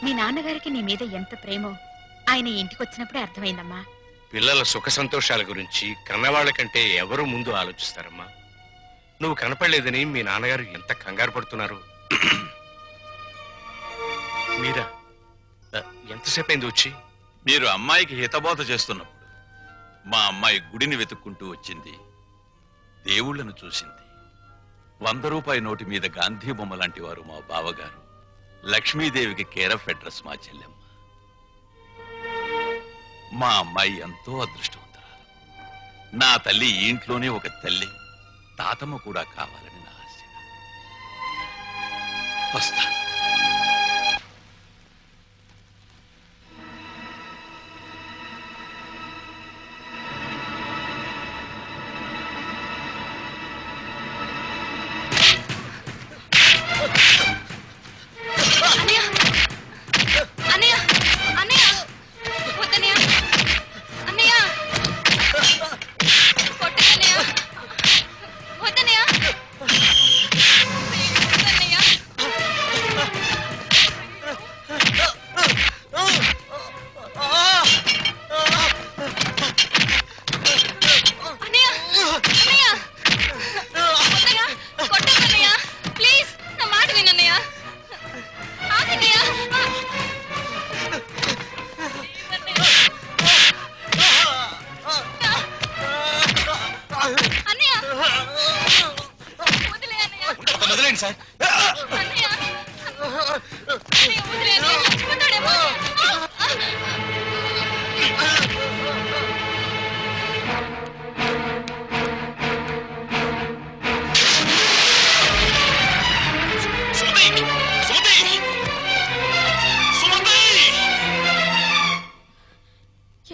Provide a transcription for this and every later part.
మీ నాన్నగారికి నీ మీద ఎంత ప్రేమో ఆయన ఇంటికి వచ్చినప్పుడే అర్థమైందమ్మా. పిల్లల సుఖ సంతోషాల గురించి కన్నవాళ్ల కంటే ఎవరు ముందు ఆలోచిస్తారమ్మా. నువ్వు కనపడలేదని మీ నాన్నగారు ఎంత కంగారు పడుతున్నారు. మీరా ఎంతసేపు అయింది వచ్చి? మీరు అమ్మాయికి హితబోధ చేస్తున్నప్పుడు మా అమ్మాయి గుడిని వెతుక్కుంటూ వచ్చింది, దేవుళ్లను చూసింది. 100 రూపాయి నోటి మీద గాంధీ బొమ్మ లాంటి వారు మా బావగారు, లక్ష్మీదేవికి కేర్ ఆఫ్ అడ్రస్ మా చెల్లెమ్మ. మా అమ్మాయి ఎంతో అదృష్టవంతురాలు. నా తల్లి ఈ ఇంట్లోనే ఒక తల్లి, తాతమ్మ కూడా కావాలని నా ఆశ. వస్తా.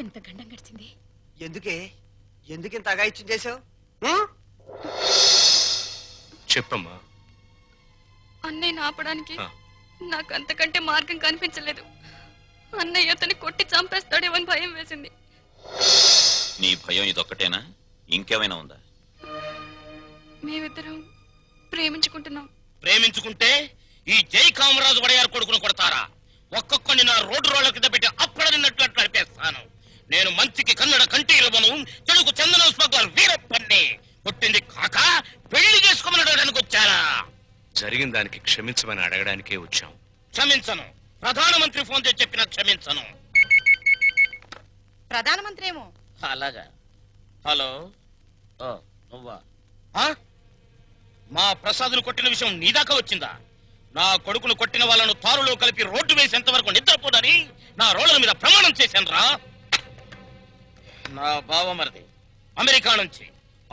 ఎంత గండం గడిచింది. ఎందుకింత అగాయిత్యం చేశావు? చెప్పమ్మా. అన్నయ్య ఆపడానికి నాకు అంతకంటే మార్గం కనిపించలేదు. అన్నయ్య అతన్ని కొట్టి చంపేస్తాడేమని భయం వేసింది. నీ భయం ఇదొక్కటేనా? ఇంకేమైనా ఉందా? మేమిద్దరం ప్రేమించుకుంటున్నాం. ప్రేమించుకుంటే ఈ జై కామరాజు వడయారు కొడుకును కొడతారా? ఒక్కొక్కని నా రోడ్ల కింద పెట్టి అప్పడనిన్నట్లు నడిపేస్తాను. నేను మంచికి కన్నడ కంటి ఇవ్వను, తెలుగు చందన స్మగ్లర్ వీరప్పన్ని. కొట్టింది కాక పెళ్లి చేసుకోమనడానికి వచ్చారా? జరిగిన దానికి క్షమించమని అడగడానికే వచ్చాం. క్షమించను. ప్రధానమంత్రి ఫోన్ చేసి చెప్పినా క్షమించను. ప్రధానమంత్రి ఏమో. అలాగా. హలో, నువ్వా? మా ప్రసాద్ను కొట్టిన విషయం నీ దాకా వచ్చిందా? నా కొడుకును కొట్టిన వాళ్ళను తారులో కలిపి రోడ్డు వేసేంత వరకు నిద్రపోదని నా రోడ్ల మీద ప్రమాణం చేశాను రా. నా బావమరిది అమెరికా నుంచి.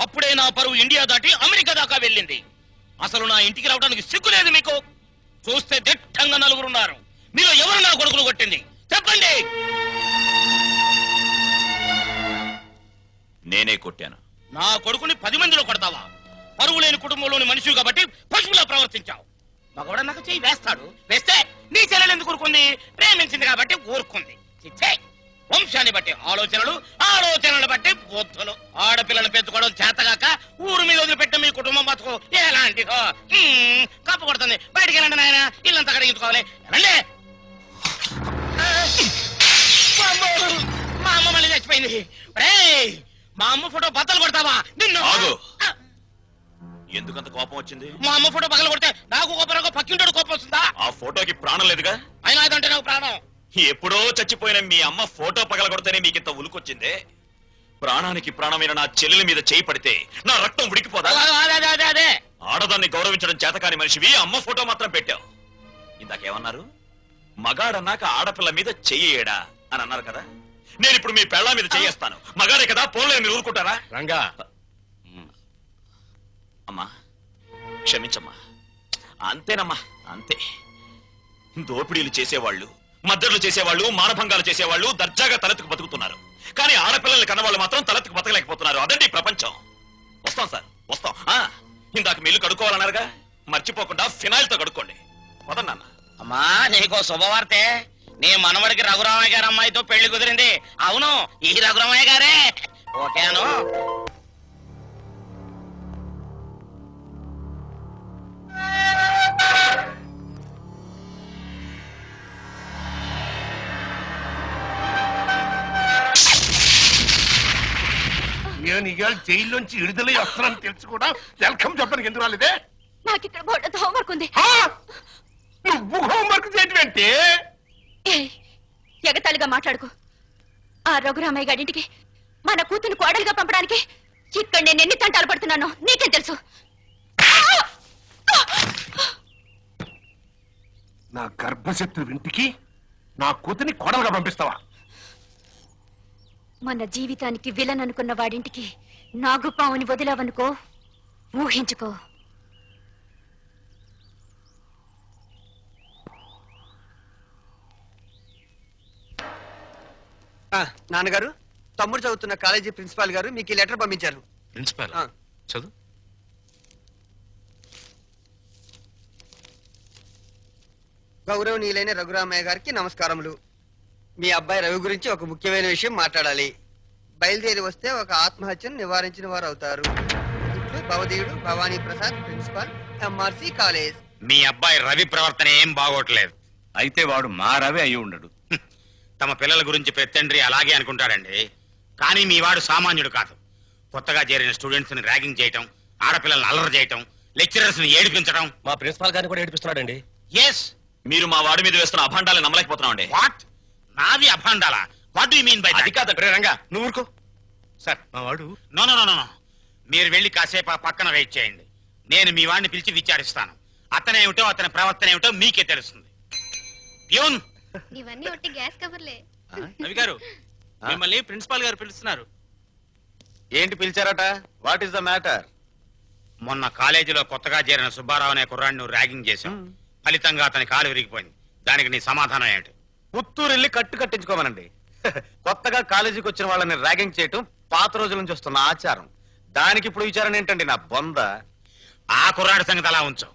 అప్పుడే నా పరువు ఇండియా దాటి అమెరికా దాకా వెళ్ళింది. అసలు నా ఇంటికి రావడానికి సిగ్గులేదు మీకు? చూస్తే దిట్టంగా నలుగురున్నారు. మీరు ఎవరు నా కొడుకును కొట్టింది చెప్పండి. నేనే కొట్టాను. నా కొడుకుని 10 మందిలో కొడతావా? పరువు లేని కుటుంబంలోని మనిషి కాబట్టి పశువులా ప్రవర్తించావు. మగవాడన్నాక చెయ్యి వేస్తాడు. వేస్తే నీ చెల్లెలు ఎందుకు ఊరుకుంది? ప్రేమించింది కాబట్టి ఊరుకుంది. వంశాన్ని బట్టి ఆలోచనలు, ఆలోచనలు బట్టి బుద్ధులు. ఆడపిల్లను పెంచుకోవడం చేతగాక ఊరు మీద వదిలిపెట్టిన మీ కుటుంబం బతుకు ఎలాంటిదో. కప్పు కొడుతుంది. బయటికి వెళ్ళండి నాయన, ఇల్లంతా కడిగించుకోవాలి. రండి. మా అమ్మ మళ్ళీ చచ్చిపోయింది. మా అమ్మ ఫోటో బద్దలు కొడతావా? నిన్ను ఎందుకంత కోపం వచ్చింది? మా అమ్మ ఫోటో పగల కొడితే నాకు కోపం, పక్కింటోడు కోపం వస్తుందా? ఆ ఫోటోకి ప్రాణం లేదుగా. అయినా అదంటే నాకు ప్రాణం. ఎప్పుడో చచ్చిపోయిన మీ అమ్మ ఫోటో పగలగొడితేనే మీకింత ఉలుకొచ్చిందే. ప్రాణానికి ప్రాణమైన నా చెల్లెల మీద చేయి పడితే నా రక్తం ఉడికిపోదా? ఆడదాన్ని గౌరవించడం చేతకాని మనిషివి అమ్మ ఫోటో మాత్రం పెట్టావు. ఇందాకేమన్నారు? మగాడన్నాక ఆడపిల్ల మీద చెయ్యేడా అని అన్నారు కదా. నేను ఇప్పుడు మీ పెళ్ళ మీద చెయ్యేస్తాను. మగాడే కదా, పోలే మీరు ఊరుకుంటారా? రంగా, అమ్మా క్షమించమ్మా. అంతేనమ్మా, అంతే. దోపిడీలు చేసేవాళ్ళు, మద్దతులు చేసేవాళ్ళు, మానభంగాలు చేసేవాళ్ళు దర్జాగా తలెత్తుకు బతుకుతున్నారు. కానీ ఆడపిల్లల్ని కన్నవాళ్ళు మాత్రం తలెత్తుకు బతకలేకపోతున్నారు. అదండి ప్రపంచం. వస్తాం సార్, వస్తాం. ఇందాక మీళ్ళు కడుక్కోవాలన్నారుగా, మర్చిపోకుండా ఫినాయిల్ తో కడుక్కోండి. వదన్నా. అమ్మా నీకో శుభవార్తే. నీ మనవడికి రఘురామయ్య గారి అమ్మాయితో పెళ్లి కుదిరింది. అవును, ఈ రఘురామయ్య గారే. ఓకేను. నేను ఇవాళ జైల్లోంచి విడుదలై వస్తున్నాను తెలుసు కూడా వెల్కమ్ చెప్పడానికి ఎందుకు రాలేదే? నాకు ఇక్కడ బోర్డు హోంవర్క్ ఉంది. ఆ! నువ్వు హోంవర్క్ చేయటమేంటి? ఎగతాళిగా మాట్లాడుకో. ఆ రఘురామయ్య గారింటికి మన కూతురు కోడలుగా పంపడానికి ఇక్కడ నేను ఎన్ని తంటాలు పడుతున్నానో నీకేం తెలుసు? నా గర్భశత్రు ఇంటికి నా కూతుని కోడలుగా పంపిస్తావా? మన జీవితానికి విలన్ అనుకున్న వాడింటికి నాగుపావుని వదిలావనుకో, ఊహించుకో. నాన్నగారు, తమ్ముడు చదువుతున్న కాలేజీ ప్రిన్సిపాల్ గారు మీకు ఈ లెటర్ పంపించారు. ప్రిన్సిపాల్ ఆ. చదువు. గౌరవనీయులైన రఘురామయ్య గారికి నమస్కారములు. మీ అబ్బాయి రవి గురించి ఒక ముఖ్యమైన విషయం మాట్లాడాలి. బయలుదేరి వస్తే ఒక ఆత్మహత్యను నివారించిన వారు అవుతారు. ఇట్లు భవదీయుడు Bhavani Prasad, principal, MRC college. మీ అబ్బాయి రవి ప్రవర్తన ఏం బాగోట్లేదు. అయితే వాడు మా రవి అయి ఉండడు. తమ పిల్లల గురించి పెత్తండ్రి అలాగే అనుకుంటాడండి. కానీ మీ వాడు సామాన్యుడు కాదు. కొత్తగా చేరిన స్టూడెంట్స్ ని ర్యాగింగ్ చేయటం, ఆడపిల్లల్ని అల్లరి చేయటం, లెక్చరర్స్ ని ఏడిపించడం. మా ప్రిన్సిపాల్ గారిని కూడా ఏడిపిస్తున్నాడండి. ఎస్. మీరు మా వాడి మీద వేస్తున్న అభాండాలను నమ్మలేకపోతున్నామండి. వాట్? నావి అభాండాలా? What do you mean by అది కాదు. రే రంగా, నువ్వు ఊరుకో. సార్ మా వాడు నో నో నో నో. మీరు వెళ్ళి కాసేపు ఆ పక్కన వెయిట్ చేయండి. నేను మీ వాడిని పిలిచి విచారిస్తాను. అతనేమిటో అతని ప్రవర్తన ఏమిటో మీకే తెలుస్తుంది. ప్యూన్. ఇవన్నీ ఒట్టి గ్యాస్ కవర్లే. రవి గారు, మిమ్మల్ని ప్రిన్సిపాల్ గారు పిలుస్తున్నారు. ఏంటి పిలిచారట? What is the matter? మొన్న కాలేజీలో కొత్తగా చేరిన సుబ్బారావు అనే కుర్రాడిని ర్యాగింగ్ చేశాం. ఫలితంగా అతని కాలు విరిగిపోయింది. దానికి నీ సమాధానం ఏంటి? పుత్తూరు వెళ్ళి కట్టు కట్టించుకోమనండి. కొత్తగా కాలేజీకి వచ్చిన వాళ్ళని ర్యాగింగ్ చేయటం పాత రోజుల నుంచి వస్తున్న ఆచారం. దానికి ఇప్పుడు విచారణ ఏంటండి నా బొంద? ఆ కుర్రాడి సంగతి అలా ఉంచు.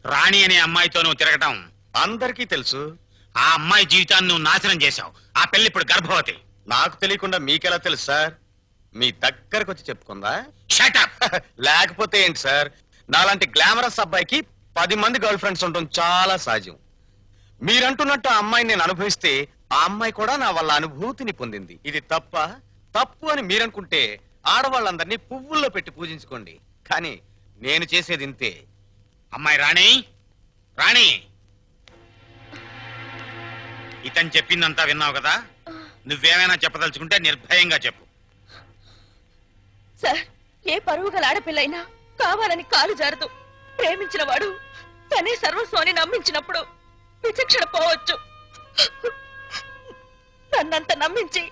రాణి అనే అమ్మాయితో నువ్వు తిరగటం అందరికీ తెలుసు. ఆ అమ్మాయి జీవితాన్ని నువ్వు నాశనం చేశావు. ఆ పెళ్లి ఇప్పుడు గర్భవతి. నాకు తెలియకుండా మీకెలా తెలుసు సార్? మీ దగ్గరకు వచ్చి చెప్పుకుందా? Shut up. లేకపోతే ఏంటి సార్? నాలాంటి గ్లామరస్ అబ్బాయికి 10 మంది గర్ల్ ఫ్రెండ్స్ ఉండటం చాలా సహజం. మీరంటున్నట్టు ఆ అమ్మాయిని నేను అనుభవిస్తే ఆ అమ్మాయి కూడా నా వల్ల అనుభూతిని పొందింది. ఇది తప్ప? తప్పు అని మీరనుకుంటే ఆడవాళ్ళందరినీ పువ్వుల్లో పెట్టి పూజించుకోండి. కానీ నేను చేసేది ఇంతే. అమ్మాయి రాణి, రాణి, ఇతను చెప్పిందంతా విన్నావు కదా? నువ్వేమైనా చెప్పదలుచుకుంటే నిర్భయంగా చెప్పు. సార్, ఏ పరువు గల ఆడపిల్లైనా కావాలని కాలు జారదు. ప్రేమించిన వాడు తనే సర్వస్వాన్ని నమ్మించినప్పుడు విచక్షణ పోవచ్చు. నన్నంత నమ్మించి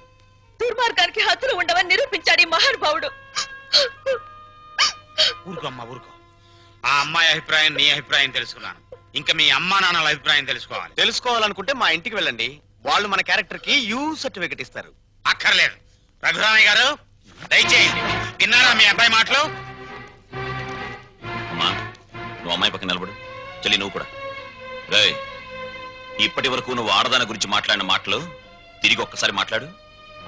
దుర్మార్గానికి హద్దులు ఉండవని నిరూపించాడు ఈ మహానుభావుడు. ఊరుకోమ్మా, ఊరుకో. ఆ అమ్మాయి అభిప్రాయం నీ అభిప్రాయం తెలుసుకున్నాను. ఇంకా మీ అమ్మా నాన్నల అభిప్రాయం తెలుసుకోవాలి. తెలుసుకోవాలనుకుంటే మా ఇంటికి వెళ్ళండి. వాళ్ళు మన క్యారెక్టర్ కి యూ సర్టిఫికెట్ ఇస్తారు. అక్కర్లేదు. రఘురామయ్య గారు, దయచేయండి. విన్నారా మీ అబ్బాయి మాటలు? అమ్మా, నువ్వు అమ్మాయి పక్కన నిలబడు. చెల్లి నువ్వు కూడా. రేయ్, ఇప్పటి వరకు నువ్వు ఆడదాని గురించి మాట్లాడిన మాటలు తిరిగి ఒక్కసారి మాట్లాడు.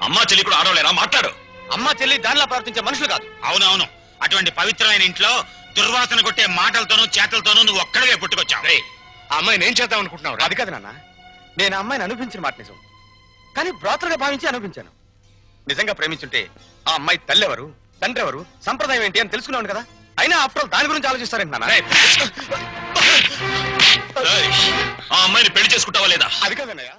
అమ్మా చెల్లి కూడా ఆడవలేరా? మాట్లాడు. అమ్మా చెల్లి దానిలా ప్రవర్తించే మనుషులు కాదు. అవునవును. అటువంటి పవిత్రమైన ఇంట్లో దుర్వాసన కొట్టే మాటలతోనూ చేతలతోనూ నువ్వు ఒక్కడివే పుట్టుకొచ్చావు. ఆ అమ్మాయిని ఏం చేద్దాం అనుకుంటున్నావు? అది కాదు నాన్న, నేను ఆ అమ్మాయిని అనిపించిన మాట నిజం. కానీ బ్రోతలుగా భావించి అనిపించాను. నిజంగా ప్రేమించుంటే ఆ అమ్మాయి తల్లి ఎవరు, తండ్రి ఎవరు, సంప్రదాయం ఏంటి అని తెలుసుకున్నాను కదా. అయినా ఆఫ్టర్ ఆల్ దాని గురించి ఆలోచిస్తారేంటి నాన్న? ఆ అమ్మాయిని పెళ్లి చేసుకుంటావా లేదా? అది కాదన్నయ్య.